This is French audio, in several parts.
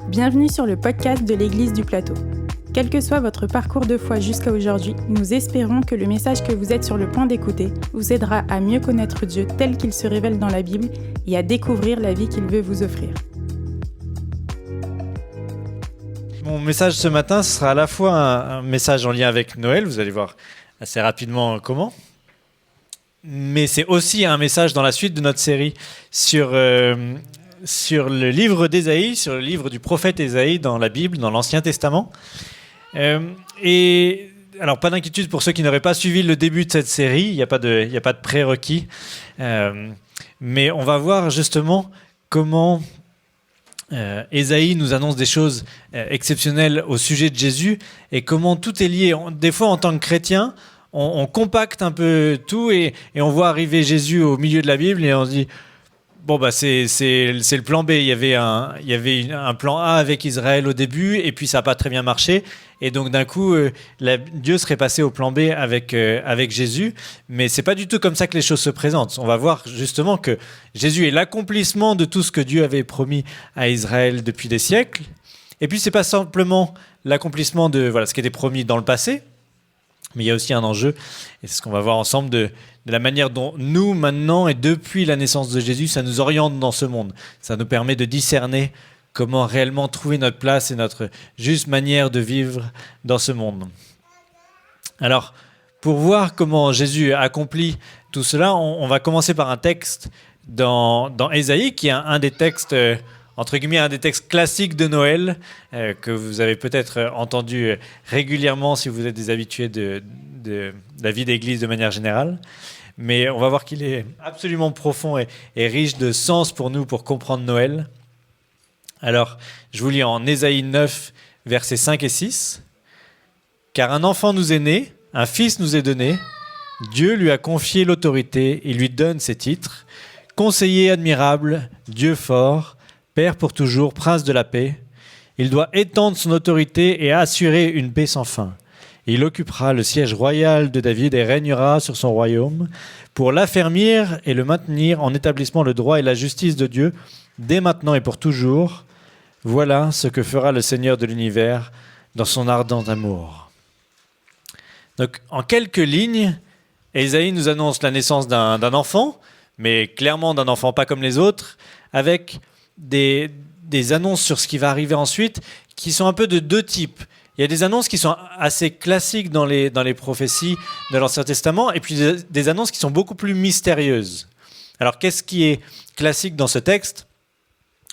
Bienvenue sur le podcast de l'Église du Plateau. Quel que soit votre parcours de foi jusqu'à aujourd'hui, nous espérons que le message que vous êtes sur le point d'écouter vous aidera à mieux connaître Dieu tel qu'il se révèle dans la Bible et à découvrir la vie qu'il veut vous offrir. Mon message ce matin, ce sera à la fois un message en lien avec Noël, vous allez voir assez rapidement comment, mais c'est aussi un message dans la suite de notre série sur le livre d'Ésaïe, sur le livre du prophète Ésaïe dans la Bible, dans l'Ancien Testament. Et alors, pas d'inquiétude pour ceux qui n'auraient pas suivi le début de cette série, il n'y a pas de prérequis, mais on va voir justement comment Ésaïe nous annonce des choses exceptionnelles au sujet de Jésus et comment tout est lié. Des fois, en tant que chrétien, on compacte un peu tout et on voit arriver Jésus au milieu de la Bible et on se dit bon bah c'est le plan B. Il y avait un plan A avec Israël au début et puis ça n'a pas très bien marché et donc d'un coup Dieu serait passé au plan B avec Jésus, mais c'est pas du tout comme ça que les choses se présentent. On va voir justement que Jésus est l'accomplissement de tout ce que Dieu avait promis à Israël depuis des siècles. Et puis c'est pas simplement l'accomplissement de ce qui était promis dans le passé, mais il y a aussi un enjeu, et c'est ce qu'on va voir ensemble, de la manière dont nous, maintenant, et depuis la naissance de Jésus, ça nous oriente dans ce monde. Ça nous permet de discerner comment réellement trouver notre place et notre juste manière de vivre dans ce monde. Alors, pour voir comment Jésus accomplit tout cela, on va commencer par un texte dans Ésaïe, qui est un des textes entre guillemets, un des textes classiques de Noël, que vous avez peut-être entendu régulièrement si vous êtes des habitués de la vie d'église de manière générale. Mais on va voir qu'il est absolument profond et riche de sens pour nous, pour comprendre Noël. Alors, je vous lis en Ésaïe 9, versets 5 et 6. « Car un enfant nous est né, un fils nous est donné, Dieu lui a confié l'autorité, il lui donne ses titres. Conseiller admirable, Dieu fort, Père pour toujours, prince de la paix. Il doit étendre son autorité et assurer une paix sans fin. Il occupera le siège royal de David et régnera sur son royaume pour l'affermir et le maintenir en établissant le droit et la justice de Dieu dès maintenant et pour toujours. Voilà ce que fera le Seigneur de l'univers dans son ardent amour. » Donc, en quelques lignes, Ésaïe nous annonce la naissance d'un enfant, mais clairement d'un enfant pas comme les autres, avec des annonces sur ce qui va arriver ensuite qui sont un peu de deux types. Il y a des annonces qui sont assez classiques dans les prophéties de l'Ancien Testament et puis des annonces qui sont beaucoup plus mystérieuses. Alors qu'est-ce qui est classique dans ce texte ?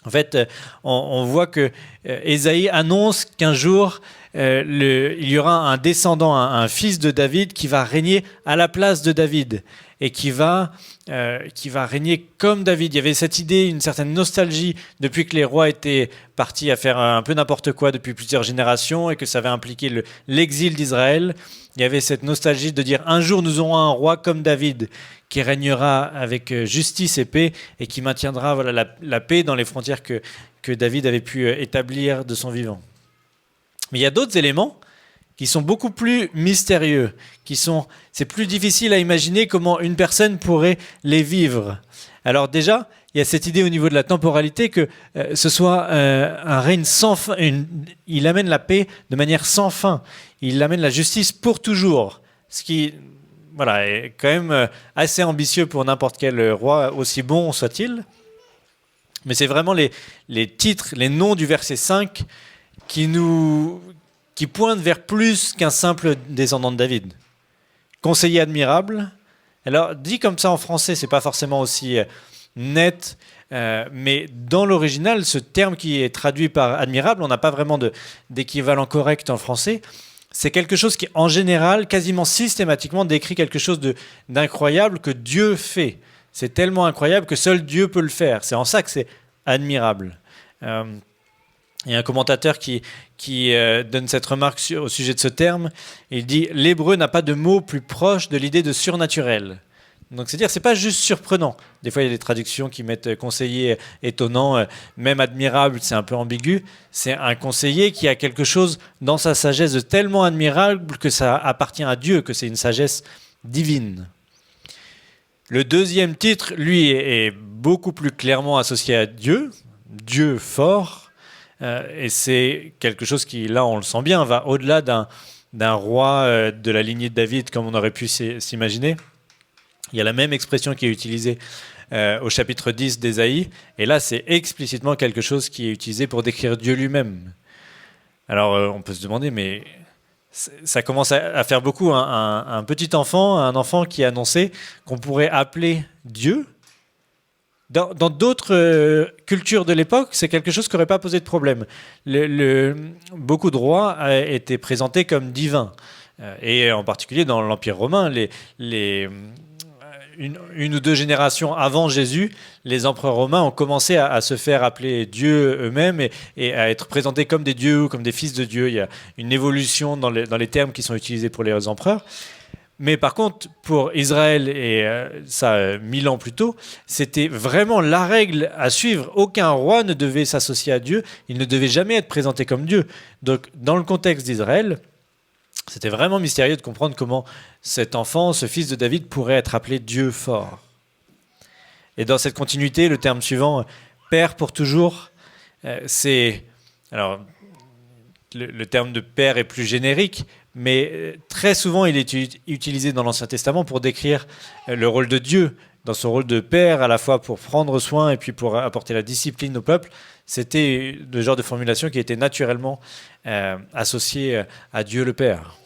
En fait, on voit que Ésaïe annonce qu'un jour, il y aura un descendant, un fils de David qui va régner à la place de David et qui va régner comme David. Il y avait cette idée, une certaine nostalgie depuis que les rois étaient partis à faire un peu n'importe quoi depuis plusieurs générations et que ça avait impliqué l'exil d'Israël. Il y avait cette nostalgie de dire un jour nous aurons un roi comme David qui régnera avec justice et paix et qui maintiendra la paix dans les frontières que David avait pu établir de son vivant. Mais il y a d'autres éléments qui sont beaucoup plus mystérieux, c'est plus difficile à imaginer comment une personne pourrait les vivre. Alors déjà, il y a cette idée au niveau de la temporalité que ce soit un règne sans fin, il amène la paix de manière sans fin, il amène la justice pour toujours, ce qui est quand même assez ambitieux pour n'importe quel roi, aussi bon soit-il. Mais c'est vraiment les titres, les noms du verset 5 qui pointe vers plus qu'un simple descendant de David. Conseiller admirable. Alors, dit comme ça en français, c'est pas forcément aussi net, mais dans l'original, ce terme qui est traduit par admirable, on n'a pas vraiment d'équivalent correct en français. C'est quelque chose qui, en général, quasiment systématiquement, décrit quelque chose d'incroyable que Dieu fait. C'est tellement incroyable que seul Dieu peut le faire. C'est en ça que c'est admirable. Il y a un commentateur qui donne cette remarque au sujet de ce terme. Il dit « L'hébreu n'a pas de mot plus proche de l'idée de surnaturel ». Donc c'est-à-dire, c'est pas juste surprenant. Des fois, il y a des traductions qui mettent conseiller étonnant, même admirable, c'est un peu ambigu. C'est un conseiller qui a quelque chose dans sa sagesse de tellement admirable que ça appartient à Dieu, que c'est une sagesse divine. Le deuxième titre, lui, est beaucoup plus clairement associé à Dieu, Dieu fort. Et c'est quelque chose qui, là, on le sent bien, va au-delà d'un roi de la lignée de David, comme on aurait pu s'imaginer. Il y a la même expression qui est utilisée au chapitre 10 d'Ésaïe, et là, c'est explicitement quelque chose qui est utilisé pour décrire Dieu lui-même. Alors, on peut se demander, mais ça commence à faire beaucoup. Un petit enfant, un enfant qui annonçait qu'on pourrait appeler Dieu. Dans d'autres cultures de l'époque, c'est quelque chose qui n'aurait pas posé de problème. Beaucoup de rois étaient présentés comme divins. Et en particulier dans l'Empire romain, une ou deux générations avant Jésus, les empereurs romains ont commencé à se faire appeler Dieu eux-mêmes et à être présentés comme des dieux ou comme des fils de Dieu. Il y a une évolution dans les termes qui sont utilisés pour les empereurs. Mais par contre, pour Israël, et ça 1000 ans plus tôt, c'était vraiment la règle à suivre. Aucun roi ne devait s'associer à Dieu, il ne devait jamais être présenté comme Dieu. Donc dans le contexte d'Israël, c'était vraiment mystérieux de comprendre comment cet enfant, ce fils de David, pourrait être appelé Dieu fort. Et dans cette continuité, le terme suivant, Père pour toujours, c'est... Alors, le terme de Père est plus générique, mais très souvent, il est utilisé dans l'Ancien Testament pour décrire le rôle de Dieu, dans son rôle de Père, à la fois pour prendre soin et puis pour apporter la discipline au peuple. C'était le genre de formulation qui était naturellement associée à Dieu le Père.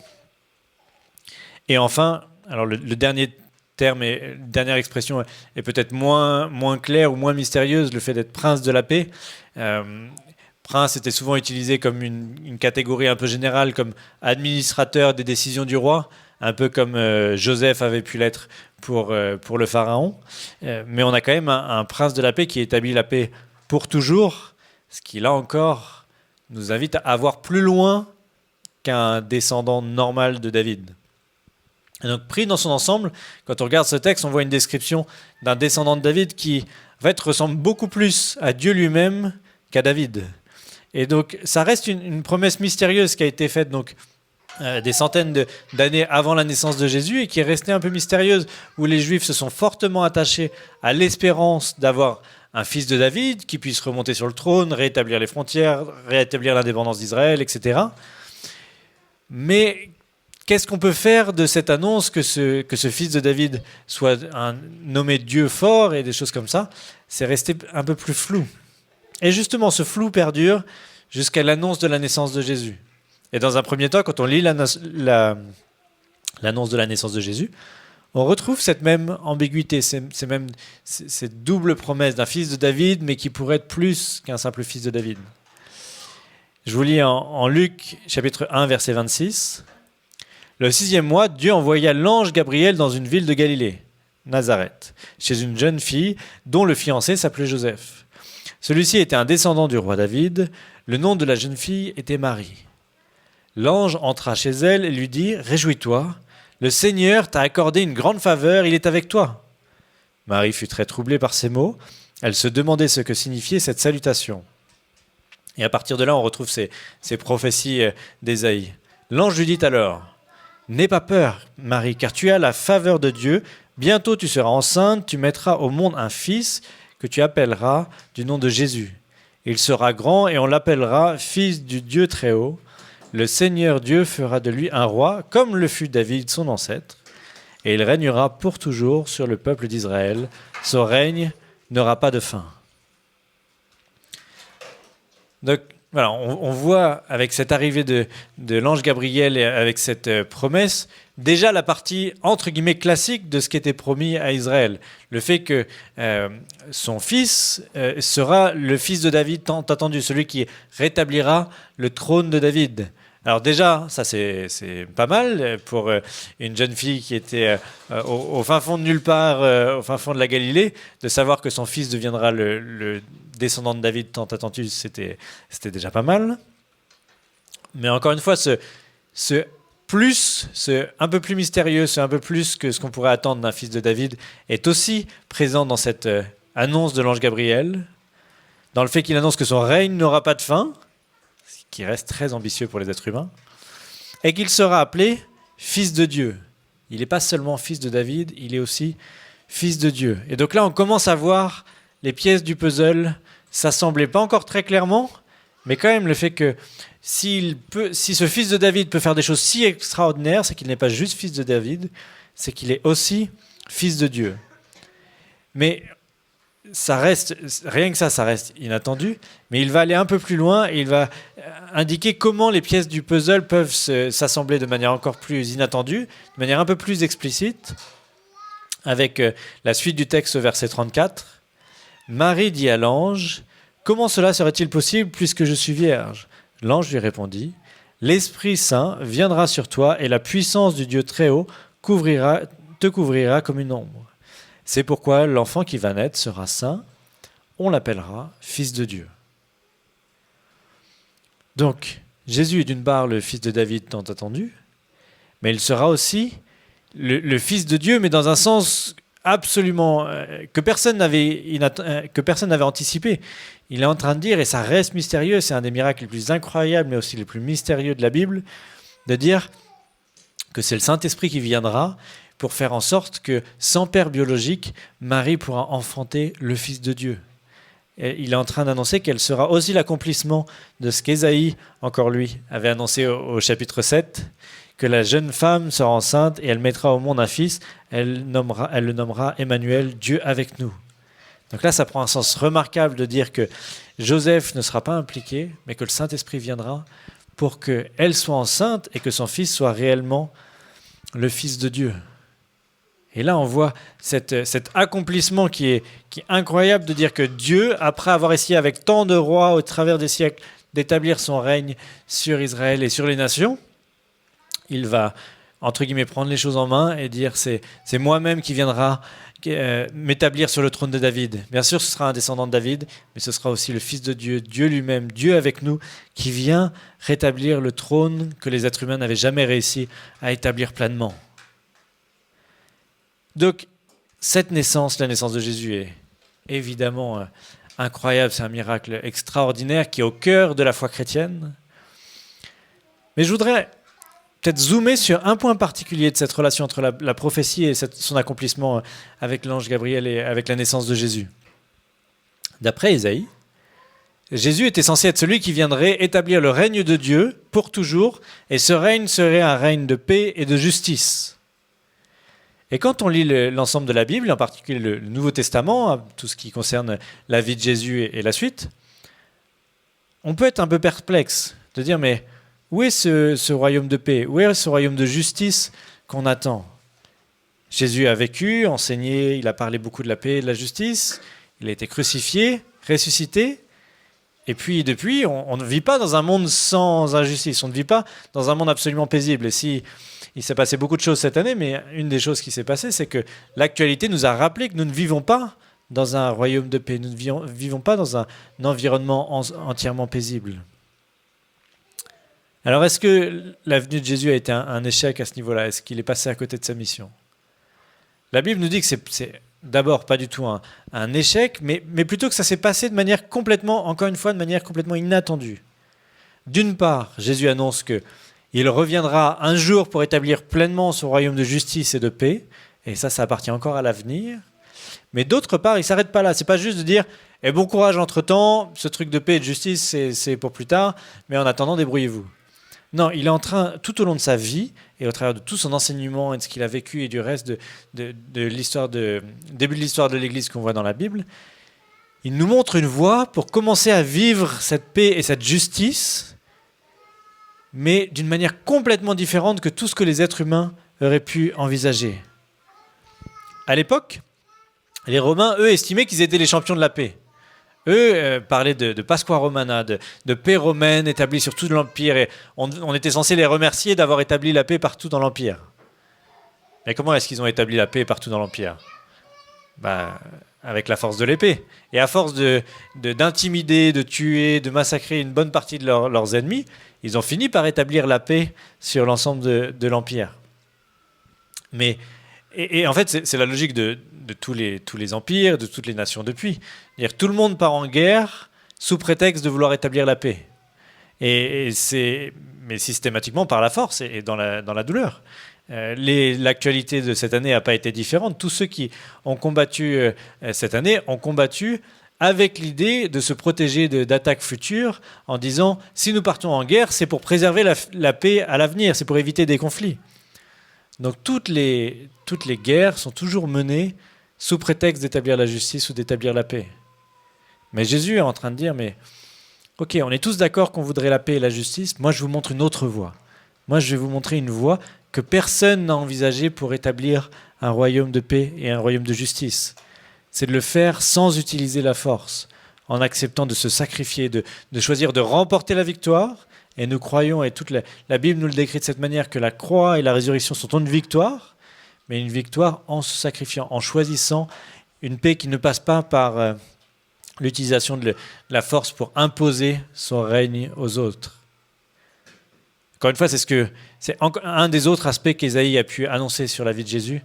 Et enfin, alors le dernier terme et la dernière expression est peut-être moins claire ou moins mystérieuse, le fait d'être prince de la paix. Prince était souvent utilisé comme une catégorie un peu générale, comme administrateur des décisions du roi, un peu comme Joseph avait pu l'être pour le pharaon. Mais on a quand même un prince de la paix qui établit la paix pour toujours, ce qui, là encore, nous invite à voir plus loin qu'un descendant normal de David. Et donc, pris dans son ensemble, quand on regarde ce texte, on voit une description d'un descendant de David qui, en fait, ressemble beaucoup plus à Dieu lui-même qu'à David. Et donc, ça reste une promesse mystérieuse qui a été faite donc, des centaines d'années avant la naissance de Jésus et qui est restée un peu mystérieuse, où les Juifs se sont fortement attachés à l'espérance d'avoir un fils de David qui puisse remonter sur le trône, rétablir les frontières, rétablir l'indépendance d'Israël, etc. Mais qu'est-ce qu'on peut faire de cette annonce que ce fils de David soit nommé Dieu fort et des choses comme ça? C'est resté un peu plus flou. Et justement, ce flou perdure jusqu'à l'annonce de la naissance de Jésus. Et dans un premier temps, quand on lit l'annonce de la naissance de Jésus, on retrouve cette même ambiguïté, cette double promesse d'un fils de David, mais qui pourrait être plus qu'un simple fils de David. Je vous lis en Luc, chapitre 1, verset 26. « Le 6e mois, Dieu envoya l'ange Gabriel dans une ville de Galilée, Nazareth, chez une jeune fille dont le fiancé s'appelait Joseph. Celui-ci était un descendant du roi David. Le nom de la jeune fille était Marie. L'ange entra chez elle et lui dit « Réjouis-toi, le Seigneur t'a accordé une grande faveur, il est avec toi. » Marie fut très troublée par ces mots. Elle se demandait ce que signifiait cette salutation. Et à partir de là, on retrouve ces prophéties d'Ésaïe. L'ange lui dit alors « N'aie pas peur, Marie, car tu as la faveur de Dieu. Bientôt tu seras enceinte, tu mettras au monde un fils que tu appelleras du nom de Jésus. Il sera grand et on l'appellera fils du Dieu très haut. Le Seigneur Dieu fera de lui un roi, comme le fut David son ancêtre, et il régnera pour toujours sur le peuple d'Israël. Son règne n'aura pas de fin. » Donc, voilà, on voit avec cette arrivée de l'ange Gabriel et avec cette promesse, déjà la partie entre guillemets classique de ce qui était promis à Israël. Le fait que son fils sera le fils de David tant attendu, celui qui rétablira le trône de David. Alors déjà, ça c'est pas mal pour une jeune fille qui était au fin fond de nulle part, au fin fond de la Galilée, de savoir que son fils deviendra le descendant de David tant attendu, c'était déjà pas mal. Mais encore une fois, ce un peu plus mystérieux, ce un peu plus que ce qu'on pourrait attendre d'un fils de David, est aussi présent dans cette annonce de l'ange Gabriel, dans le fait qu'il annonce que son règne n'aura pas de fin, ce qui reste très ambitieux pour les êtres humains, et qu'il sera appelé fils de Dieu. Il n'est pas seulement fils de David, il est aussi fils de Dieu. Et donc là, on commence à voir les pièces du puzzle s'assembler, pas encore très clairement, Mais quand même, le fait que si ce fils de David peut faire des choses si extraordinaires, c'est qu'il n'est pas juste fils de David, c'est qu'il est aussi fils de Dieu. Mais rien que ça reste inattendu, mais il va aller un peu plus loin et il va indiquer comment les pièces du puzzle peuvent s'assembler de manière encore plus inattendue, de manière un peu plus explicite, avec la suite du texte au verset 34. Marie dit à l'ange, « Comment cela serait-il possible puisque je suis vierge ?» L'ange lui répondit, « L'Esprit Saint viendra sur toi et la puissance du Dieu Très-Haut te couvrira comme une ombre. C'est pourquoi l'enfant qui va naître sera saint, on l'appellera Fils de Dieu. » Donc, Jésus est d'une part le Fils de David tant attendu, mais il sera aussi le Fils de Dieu, mais dans un sens absolument que personne n'avait anticipé. Il est en train de dire, et ça reste mystérieux, c'est un des miracles les plus incroyables, mais aussi les plus mystérieux de la Bible, de dire que c'est le Saint-Esprit qui viendra pour faire en sorte que, sans père biologique, Marie pourra enfanter le Fils de Dieu. Et il est en train d'annoncer qu'elle sera aussi l'accomplissement de ce qu'Ésaïe, encore lui, avait annoncé au chapitre 7, que la jeune femme sera enceinte et elle mettra au monde un fils, elle le nommera Emmanuel, Dieu avec nous. Donc là, ça prend un sens remarquable de dire que Joseph ne sera pas impliqué, mais que le Saint-Esprit viendra pour qu'elle soit enceinte et que son fils soit réellement le Fils de Dieu. Et là, on voit cet accomplissement qui est incroyable de dire que Dieu, après avoir essayé avec tant de rois au travers des siècles d'établir son règne sur Israël et sur les nations, il va, entre guillemets, prendre les choses en main et dire c'est moi-même qui viendra m'établir sur le trône de David. Bien sûr, ce sera un descendant de David, mais ce sera aussi le Fils de Dieu, Dieu lui-même, Dieu avec nous, qui vient rétablir le trône que les êtres humains n'avaient jamais réussi à établir pleinement. Donc, cette naissance, la naissance de Jésus, est évidemment incroyable. C'est un miracle extraordinaire qui est au cœur de la foi chrétienne. Mais je voudrais peut-être zoomer sur un point particulier de cette relation entre la prophétie et son accomplissement avec l'ange Gabriel et avec la naissance de Jésus. D'après Ésaïe, Jésus était censé être celui qui viendrait établir le règne de Dieu pour toujours, et ce règne serait un règne de paix et de justice. Et quand on lit l'ensemble de la Bible, en particulier le Nouveau Testament, tout ce qui concerne la vie de Jésus et la suite, on peut être un peu perplexe de dire mais où est ce royaume de paix? Où est ce royaume de justice qu'on attend? Jésus a vécu, enseigné, il a parlé beaucoup de la paix et de la justice, il a été crucifié, ressuscité, et puis depuis, on ne vit pas dans un monde sans injustice, on ne vit pas dans un monde absolument paisible. Et si il s'est passé beaucoup de choses cette année, mais une des choses qui s'est passée, c'est que l'actualité nous a rappelé que nous ne vivons pas dans un royaume de paix, nous ne vivons pas dans un environnement entièrement paisible. Alors, est-ce que la venue de Jésus a été un échec à ce niveau-là? Est-ce qu'il est passé à côté de sa mission? La Bible nous dit que c'est d'abord pas du tout un échec, mais plutôt que ça s'est passé de manière complètement, encore une fois, de manière complètement inattendue. D'une part, Jésus annonce qu'il reviendra un jour pour établir pleinement son royaume de justice et de paix, et ça appartient encore à l'avenir. Mais d'autre part, il ne s'arrête pas là. Ce n'est pas juste de dire « bon courage entre-temps, ce truc de paix et de justice, c'est pour plus tard, mais en attendant, débrouillez-vous ». Non, il est en train, tout au long de sa vie, et au travers de tout son enseignement et de ce qu'il a vécu et du reste de l'histoire début de l'histoire de l'Église qu'on voit dans la Bible, il nous montre une voie pour commencer à vivre cette paix et cette justice, mais d'une manière complètement différente que tout ce que les êtres humains auraient pu envisager. À l'époque, les Romains, eux, estimaient qu'ils étaient les champions de la paix. Eux parlaient de Pasqua Romana, de paix romaine établie sur tout l'Empire. Et on était censé les remercier d'avoir établi la paix partout dans l'Empire. Mais comment est-ce qu'ils ont établi la paix partout dans l'Empire? Avec la force de l'épée. Et à force d'intimider, de tuer, de massacrer une bonne partie de leurs ennemis, ils ont fini par établir la paix sur l'ensemble de l'Empire. Et en fait, c'est la logique de tous les empires, de toutes les nations depuis. C'est-à-dire, tout le monde part en guerre sous prétexte de vouloir établir la paix. Mais systématiquement par la force et dans la douleur. L'actualité de cette année n'a pas été différente. Tous ceux qui ont combattu cette année ont combattu avec l'idée de se protéger d'attaques futures en disant « si nous partons en guerre, c'est pour préserver la paix à l'avenir, c'est pour éviter des conflits ». Donc toutes les guerres sont toujours menées sous prétexte d'établir la justice ou d'établir la paix. Mais Jésus est en train de dire « mais ok, on est tous d'accord qu'on voudrait la paix et la justice, moi je vous montre une autre voie. Moi je vais vous montrer une voie que personne n'a envisagée pour établir un royaume de paix et un royaume de justice. C'est de le faire sans utiliser la force, en acceptant de se sacrifier, de choisir de remporter la victoire. Et nous croyons, et toute la Bible nous le décrit de cette manière, que la croix et la résurrection sont une victoire, mais une victoire en se sacrifiant, en choisissant une paix qui ne passe pas par l'utilisation de la force pour imposer son règne aux autres. Encore une fois, c'est un des autres aspects qu'Ésaïe a pu annoncer sur la vie de Jésus.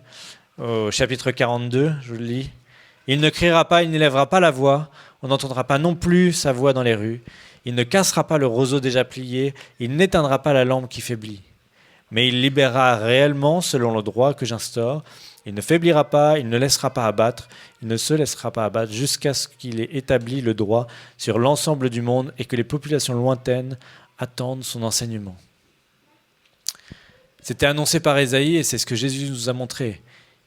Au chapitre 42, je vous le lis. « Il ne criera pas, il n'élèvera pas la voix, on n'entendra pas non plus sa voix dans les rues. Il ne cassera pas le roseau déjà plié, il n'éteindra pas la lampe qui faiblit. Mais il libérera réellement selon le droit que j'instaure. Il ne faiblira pas, il ne laissera pas abattre, il ne se laissera pas abattre jusqu'à ce qu'il ait établi le droit sur l'ensemble du monde et que les populations lointaines attendent son enseignement. » C'était annoncé par Ésaïe et c'est ce que Jésus nous a montré.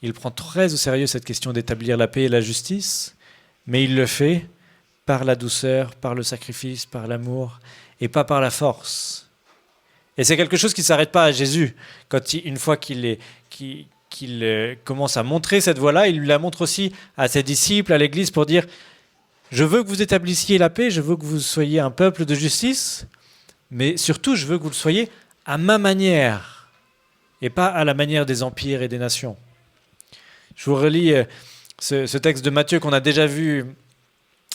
Il prend très au sérieux cette question d'établir la paix et la justice, mais il le fait par la douceur, par le sacrifice, par l'amour, et pas par la force. Et c'est quelque chose qui ne s'arrête pas à Jésus. Une fois qu'il commence à montrer cette voie-là, il la montre aussi à ses disciples, à l'Église, pour dire « Je veux que vous établissiez la paix, je veux que vous soyez un peuple de justice, mais surtout, je veux que vous le soyez à ma manière, et pas à la manière des empires et des nations. » Je vous relis ce texte de Matthieu qu'on a déjà vu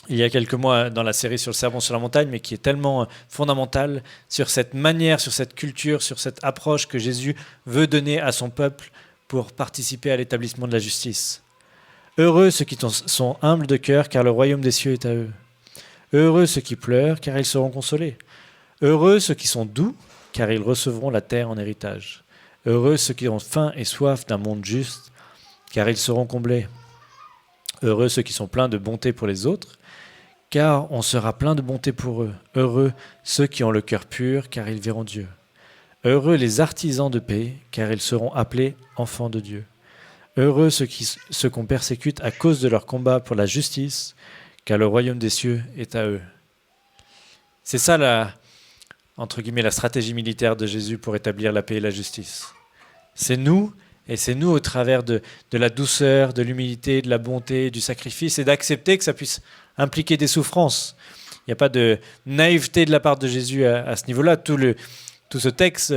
il y a quelques mois dans la série sur le Sermon sur la montagne, mais qui est tellement fondamental sur cette manière, sur cette culture, sur cette approche que Jésus veut donner à son peuple pour participer à l'établissement de la justice. Heureux ceux qui sont humbles de cœur, car le royaume des cieux est à eux. Heureux ceux qui pleurent, car ils seront consolés. Heureux ceux qui sont doux, car ils recevront la terre en héritage. Heureux ceux qui ont faim et soif d'un monde juste, car ils seront comblés. Heureux ceux qui sont pleins de bonté pour les autres, car on sera plein de bonté pour eux. Heureux ceux qui ont le cœur pur, car ils verront Dieu. Heureux les artisans de paix, car ils seront appelés enfants de Dieu. Heureux ceux qu'on persécute à cause de leur combat pour la justice, car le royaume des cieux est à eux. C'est ça entre guillemets, la stratégie militaire de Jésus pour établir la paix et la justice. C'est nous au travers de la douceur, de l'humilité, de la bonté, du sacrifice, et d'accepter que ça puisse impliquer des souffrances. Il n'y a pas de naïveté de la part de Jésus à ce niveau-là. Tout ce texte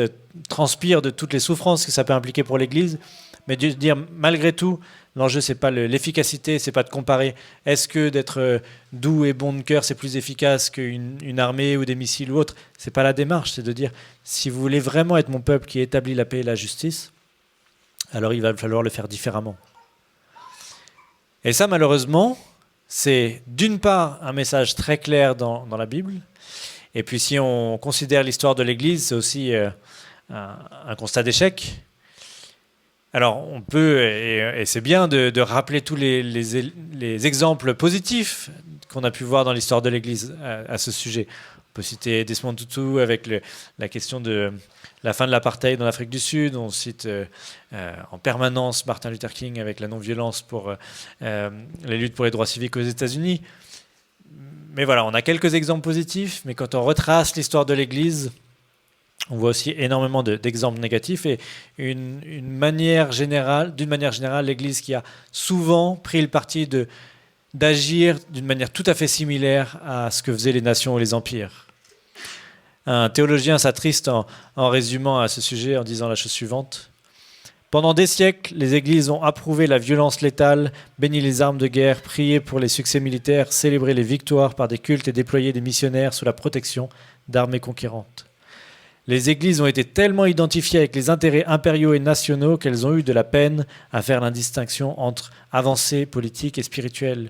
transpire de toutes les souffrances que ça peut impliquer pour l'Église, mais de dire malgré tout, l'enjeu c'est pas l'efficacité, c'est pas de comparer. Est-ce que d'être doux et bon de cœur c'est plus efficace qu'une armée ou des missiles ou autre? C'est pas la démarche, c'est de dire si vous voulez vraiment être mon peuple qui établit la paix et la justice, alors il va falloir le faire différemment. Et ça, malheureusement, c'est d'une part un message très clair dans la Bible, et puis si on considère l'histoire de l'Église, c'est aussi un constat d'échec. Alors on peut, et c'est bien de rappeler tous les exemples positifs qu'on a pu voir dans l'histoire de l'Église à ce sujet. On peut citer Desmond Tutu avec la question de la fin de l'apartheid en Afrique du Sud. On cite en permanence Martin Luther King avec la non-violence pour les luttes pour les droits civiques aux États-Unis. Mais voilà, on a quelques exemples positifs, mais quand on retrace l'histoire de l'Église, on voit aussi énormément d'exemples négatifs et d'une manière générale, l'Église qui a souvent pris le parti d'agir d'une manière tout à fait similaire à ce que faisaient les nations ou les empires. Un théologien s'attriste en résumant à ce sujet en disant la chose suivante. Pendant des siècles, les églises ont approuvé la violence létale, béni les armes de guerre, prié pour les succès militaires, célébré les victoires par des cultes et déployé des missionnaires sous la protection d'armées conquérantes. Les églises ont été tellement identifiées avec les intérêts impériaux et nationaux qu'elles ont eu de la peine à faire la distinction entre avancées politiques et spirituelles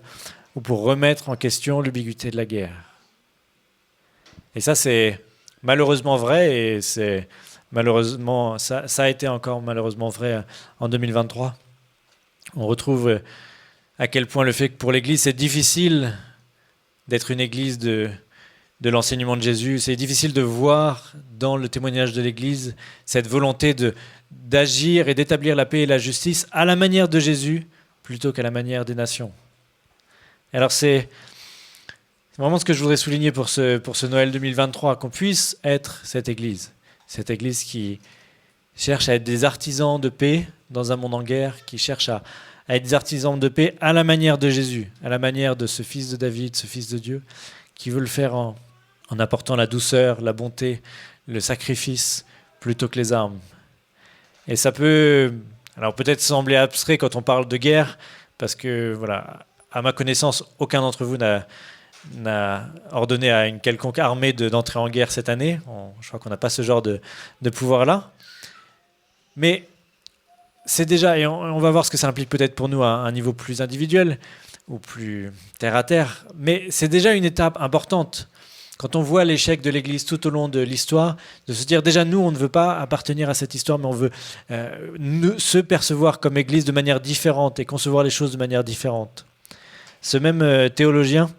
ou pour remettre en question l'ambiguïté de la guerre. Et ça, c'est malheureusement vrai et c'est malheureusement, ça a été encore malheureusement vrai en 2023. On retrouve à quel point le fait que pour l'Église, c'est difficile d'être une église de l'enseignement de Jésus. C'est difficile de voir dans le témoignage de l'Église cette volonté d'agir et d'établir la paix et la justice à la manière de Jésus plutôt qu'à la manière des nations. Alors c'est vraiment ce que je voudrais souligner pour ce Noël 2023, qu'on puisse être cette Église qui cherche à être des artisans de paix dans un monde en guerre, qui cherche à être des artisans de paix à la manière de Jésus, à la manière de ce fils de David, ce fils de Dieu, qui veut le faire en apportant la douceur, la bonté, le sacrifice, plutôt que les armes. Et ça peut, alors peut-être sembler abstrait quand on parle de guerre, parce que, voilà, à ma connaissance, aucun d'entre vous n'a ordonné à une quelconque armée d'entrer en guerre cette année. Je crois qu'on n'a pas ce genre de pouvoir-là. Mais c'est déjà, et on va voir ce que ça implique peut-être pour nous à un niveau plus individuel ou plus terre à terre, mais c'est déjà une étape importante. Quand on voit l'échec de l'Église tout au long de l'histoire, de se dire déjà nous on ne veut pas appartenir à cette histoire, mais on veut se percevoir comme Église de manière différente et concevoir les choses de manière différente. Ce même théologien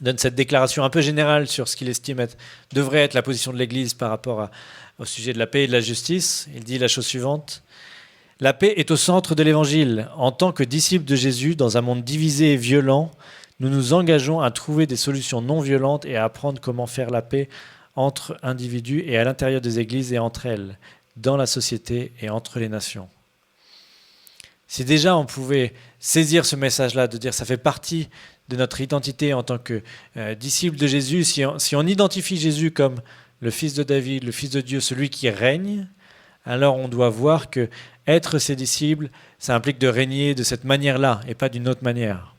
donne cette déclaration un peu générale sur ce qu'il estime devrait être la position de l'Église par rapport au sujet de la paix et de la justice. Il dit la chose suivante: la paix est au centre de l'Évangile. En tant que disciples de Jésus, dans un monde divisé et violent, nous nous engageons à trouver des solutions non violentes et à apprendre comment faire la paix entre individus et à l'intérieur des églises et entre elles, dans la société et entre les nations. Si déjà on pouvait saisir ce message-là, de dire ça fait partie de notre identité en tant que disciples de Jésus, si on identifie Jésus comme le fils de David, le fils de Dieu, celui qui règne, alors on doit voir que être ses disciples, ça implique de régner de cette manière-là et pas d'une autre manière.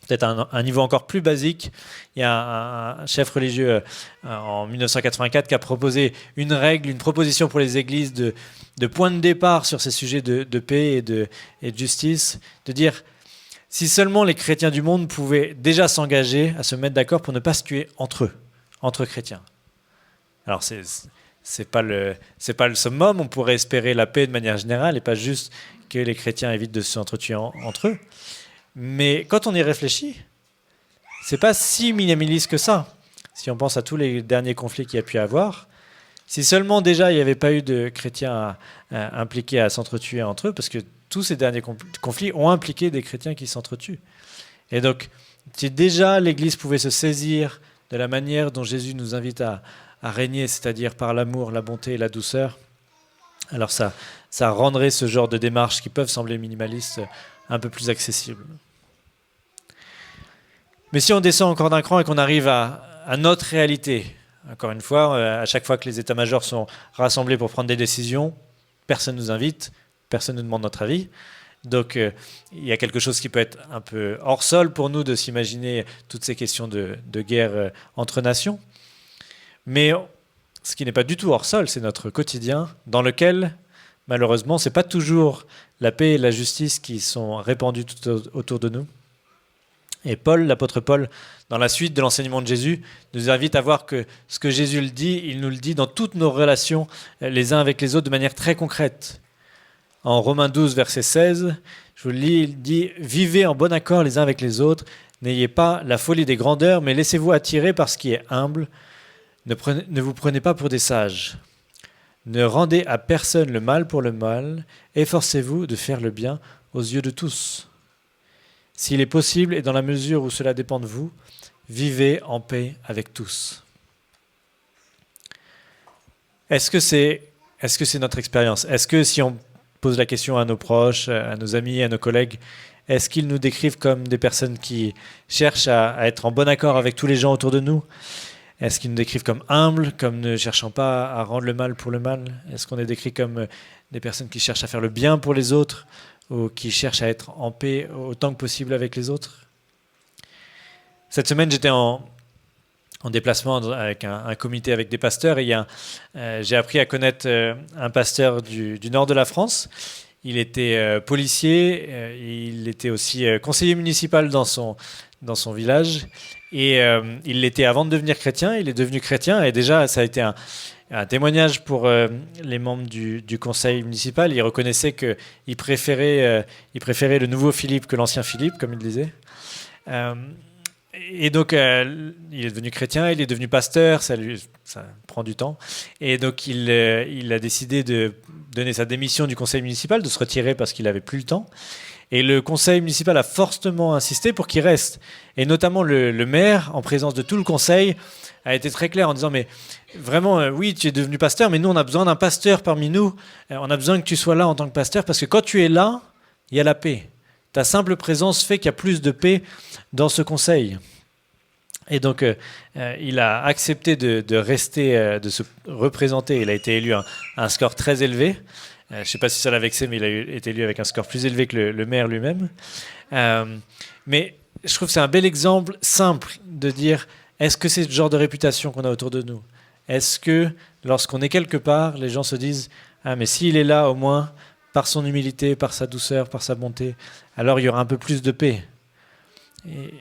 Peut-être un niveau encore plus basique, il y a un chef religieux en 1984 qui a proposé une règle, une proposition pour les églises de point de départ sur ces sujets de paix et de justice, de dire si seulement les chrétiens du monde pouvaient déjà s'engager à se mettre d'accord pour ne pas se tuer entre eux, entre chrétiens. Alors c'est pas le summum, on pourrait espérer la paix de manière générale et pas juste que les chrétiens évitent de s'entretuer entre eux. Mais quand on y réfléchit, c'est pas si minimaliste que ça. Si on pense à tous les derniers conflits qu'il y a pu y avoir, si seulement déjà il n'y avait pas eu de chrétiens impliqués à s'entretuer entre eux, parce que tous ces derniers conflits ont impliqué des chrétiens qui s'entretuent. Et donc, si déjà l'Église pouvait se saisir de la manière dont Jésus nous invite à régner, c'est-à-dire par l'amour, la bonté et la douceur, alors ça rendrait ce genre de démarches qui peuvent sembler minimalistes un peu plus accessibles. Mais si on descend encore d'un cran et qu'on arrive à notre réalité, encore une fois, à chaque fois que les états-majors sont rassemblés pour prendre des décisions, personne ne nous invite, personne ne nous demande notre avis. Donc il y a quelque chose qui peut être un peu hors sol pour nous de s'imaginer toutes ces questions de guerre entre nations. Mais ce qui n'est pas du tout hors sol, c'est notre quotidien dans lequel, malheureusement, ce n'est pas toujours la paix et la justice qui sont répandues tout autour de nous. Et l'apôtre Paul, dans la suite de l'enseignement de Jésus, nous invite à voir que ce que Jésus le dit, il nous le dit dans toutes nos relations les uns avec les autres de manière très concrète. En Romains 12, verset 16, je vous le lis, il dit « Vivez en bon accord les uns avec les autres, n'ayez pas la folie des grandeurs, mais laissez-vous attirer par ce qui est humble. Ne vous prenez pas pour des sages. Ne rendez à personne le mal pour le mal, efforcez-vous de faire le bien aux yeux de tous. S'il est possible et dans la mesure où cela dépend de vous, vivez en paix avec tous. » Est-ce que c'est notre expérience? Est-ce que si on pose la question à nos proches, à nos amis, à nos collègues, est-ce qu'ils nous décrivent comme des personnes qui cherchent à être en bon accord avec tous les gens autour de nous? Est-ce qu'ils nous décrivent comme humbles, comme ne cherchant pas à rendre le mal pour le mal? Est-ce qu'on est décrit comme des personnes qui cherchent à faire le bien pour les autres ou qui cherchent à être en paix autant que possible avec les autres? Cette semaine, j'étais en déplacement avec un comité avec des pasteurs et j'ai appris à connaître un pasteur du nord de la France. Il était policier, il était aussi conseiller municipal dans son village et il l'était avant de devenir chrétien. Il est devenu chrétien et déjà ça a été un témoignage pour les membres du conseil municipal. Il reconnaissait qu'il préférait le nouveau Philippe que l'ancien Philippe, comme il disait. Et donc, il est devenu chrétien, il est devenu pasteur, ça prend du temps. Et donc, il a décidé de donner sa démission du conseil municipal, de se retirer parce qu'il n'avait plus le temps. Et le conseil municipal a fortement insisté pour qu'il reste. Et notamment le maire, en présence de tout le conseil, a été très clair en disant, mais vraiment, oui, tu es devenu pasteur, mais nous, on a besoin d'un pasteur parmi nous. On a besoin que tu sois là en tant que pasteur, parce que quand tu es là, il y a la paix. Ta simple présence fait qu'il y a plus de paix dans ce conseil. Et donc, il a accepté de rester, de se représenter. Il a été élu à un score très élevé. Je ne sais pas si ça l'a vexé, mais il a été élu avec un score plus élevé que le maire lui-même. Mais je trouve que c'est un bel exemple simple de dire, est-ce que c'est ce genre de réputation qu'on a autour de nous? Est-ce que lorsqu'on est quelque part, les gens se disent, ah mais s'il est là au moins, par son humilité, par sa douceur, par sa bonté, alors il y aura un peu plus de paix. Et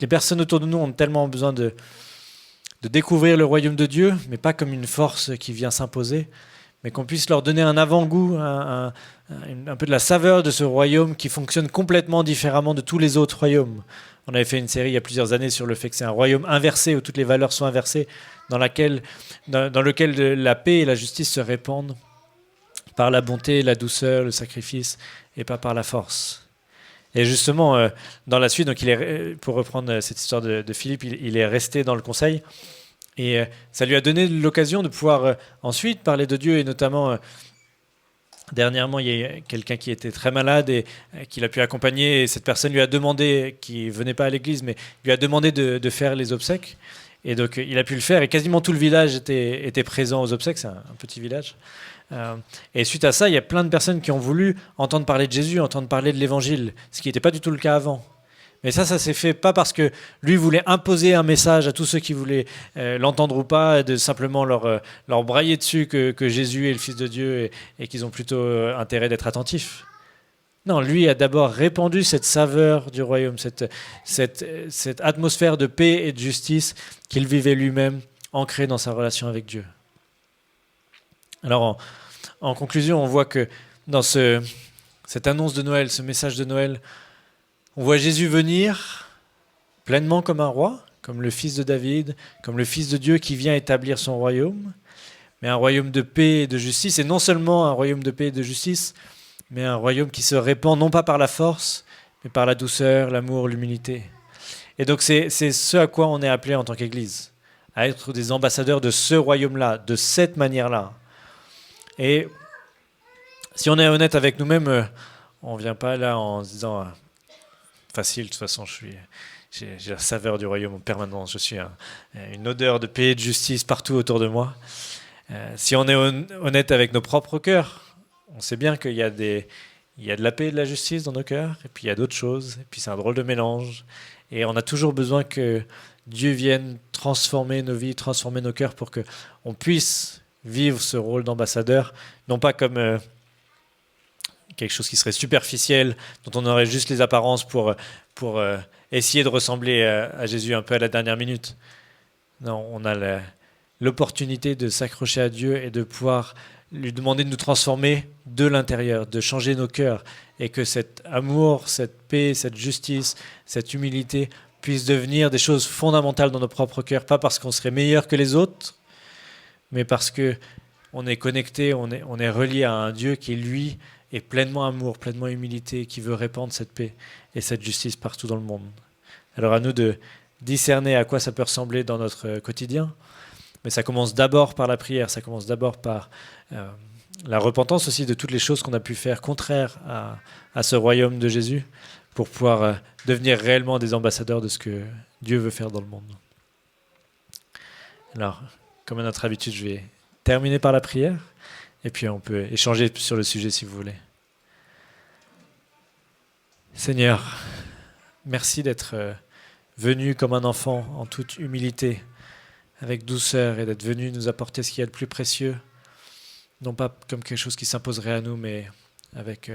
les personnes autour de nous ont tellement besoin de découvrir le royaume de Dieu, mais pas comme une force qui vient s'imposer, mais qu'on puisse leur donner un avant-goût, un peu de la saveur de ce royaume qui fonctionne complètement différemment de tous les autres royaumes. On avait fait une série il y a plusieurs années sur le fait que c'est un royaume inversé, où toutes les valeurs sont inversées, dans lequel la paix et la justice se répandent par la bonté, la douceur, le sacrifice, et pas par la force. Et justement, dans la suite, donc pour reprendre cette histoire de Philippe, il est resté dans le conseil. Et ça lui a donné l'occasion de pouvoir ensuite parler de Dieu. Et notamment, dernièrement, il y a quelqu'un qui était très malade et qu'il a pu accompagner. Et cette personne lui a demandé, qui ne venait pas à l'église, mais lui a demandé de faire les obsèques. Et donc, il a pu le faire. Et quasiment tout le village était présent aux obsèques. C'est un petit village. Et suite à ça, il y a plein de personnes qui ont voulu entendre parler de Jésus, entendre parler de l'évangile, ce qui n'était pas du tout le cas avant. Mais ça s'est fait pas parce que lui voulait imposer un message à tous ceux qui voulaient l'entendre ou pas, de simplement leur brailler dessus que Jésus est le Fils de Dieu et qu'ils ont plutôt intérêt d'être attentifs. Non, lui a d'abord répandu cette saveur du royaume, cette atmosphère de paix et de justice qu'il vivait lui-même, ancrée dans sa relation avec Dieu. Alors, en conclusion, on voit que dans cette annonce de Noël, ce message de Noël, on voit Jésus venir pleinement comme un roi, comme le fils de David, comme le fils de Dieu qui vient établir son royaume, mais un royaume de paix et de justice, et non seulement un royaume de paix et de justice, mais un royaume qui se répand non pas par la force, mais par la douceur, l'amour, l'humilité. Et donc c'est ce à quoi on est appelé en tant qu'Église, à être des ambassadeurs de ce royaume-là, de cette manière-là. Et si on est honnête avec nous-mêmes, on ne vient pas là en se disant facile, de toute façon j'ai la saveur du royaume en permanence, je suis une odeur de paix et de justice partout autour de moi. Si on est honnête avec nos propres cœurs, on sait bien qu'il y a de la paix et de la justice dans nos cœurs, et puis il y a d'autres choses, et puis c'est un drôle de mélange, et on a toujours besoin que Dieu vienne transformer nos vies, transformer nos cœurs pour qu'on puisse vivre ce rôle d'ambassadeur, non pas comme quelque chose qui serait superficiel, dont on aurait juste les apparences pour essayer de ressembler à Jésus un peu à la dernière minute. Non, on a l'opportunité de s'accrocher à Dieu et de pouvoir lui demander de nous transformer de l'intérieur, de changer nos cœurs, et que cet amour, cette paix, cette justice, cette humilité puissent devenir des choses fondamentales dans nos propres cœurs, pas parce qu'on serait meilleur que les autres, mais parce qu'on est connecté, on est relié à un Dieu qui, lui, est pleinement amour, pleinement humilité, qui veut répandre cette paix et cette justice partout dans le monde. Alors à nous de discerner à quoi ça peut ressembler dans notre quotidien, mais ça commence d'abord par la prière, ça commence d'abord par la repentance aussi de toutes les choses qu'on a pu faire contraires à ce royaume de Jésus, pour pouvoir devenir réellement des ambassadeurs de ce que Dieu veut faire dans le monde. Alors, comme à notre habitude, je vais terminer par la prière, et puis on peut échanger sur le sujet si vous voulez. Seigneur, merci d'être venu comme un enfant en toute humilité, avec douceur, et d'être venu nous apporter ce qu'il y a de plus précieux, non pas comme quelque chose qui s'imposerait à nous, mais avec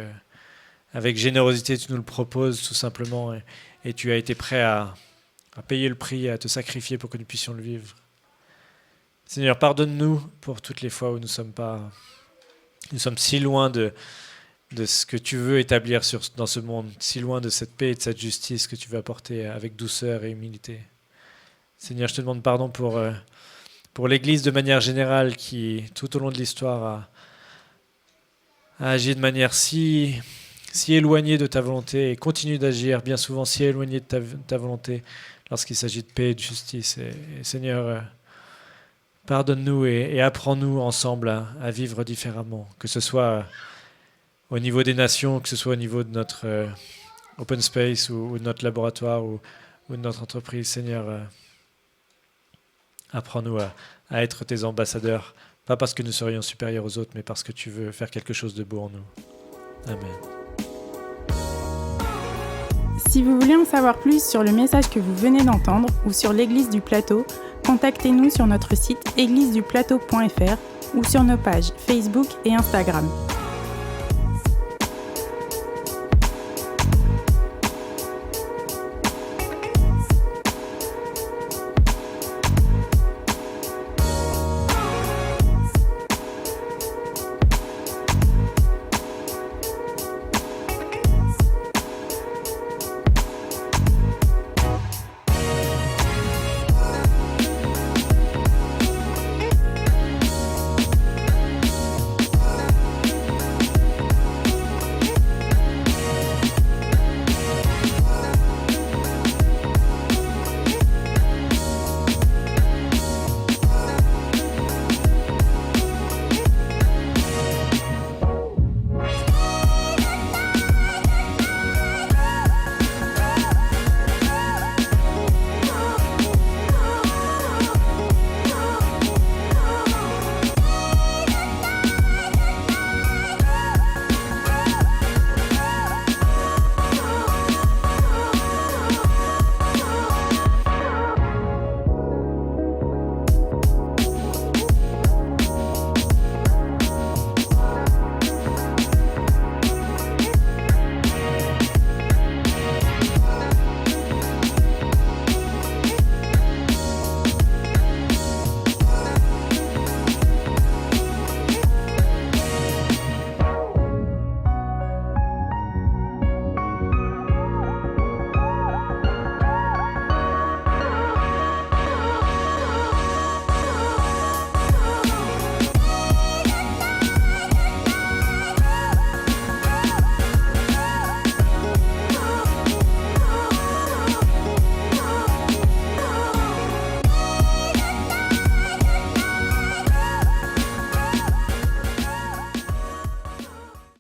générosité, tu nous le proposes tout simplement, et tu as été prêt à payer le prix, à te sacrifier pour que nous puissions le vivre. Seigneur, pardonne-nous pour toutes les fois où nous sommes si loin de de ce que tu veux établir dans ce monde, si loin de cette paix et de cette justice que tu veux apporter avec douceur et humilité. Seigneur, je te demande pardon pour l'Église de manière générale qui, tout au long de l'histoire, a agi de manière si éloignée de ta volonté et continue d'agir bien souvent si éloignée de ta volonté lorsqu'il s'agit de paix et de justice. Et Seigneur, pardonne-nous et apprends-nous ensemble à vivre différemment, que ce soit au niveau des nations, que ce soit au niveau de notre open space ou de notre laboratoire ou de notre entreprise. Seigneur, apprends-nous à être tes ambassadeurs, pas parce que nous serions supérieurs aux autres, mais parce que tu veux faire quelque chose de beau en nous. Amen. Si vous voulez en savoir plus sur le message que vous venez d'entendre ou sur l'Église du Plateau, contactez-nous sur notre site égliseduplateau.fr ou sur nos pages Facebook et Instagram.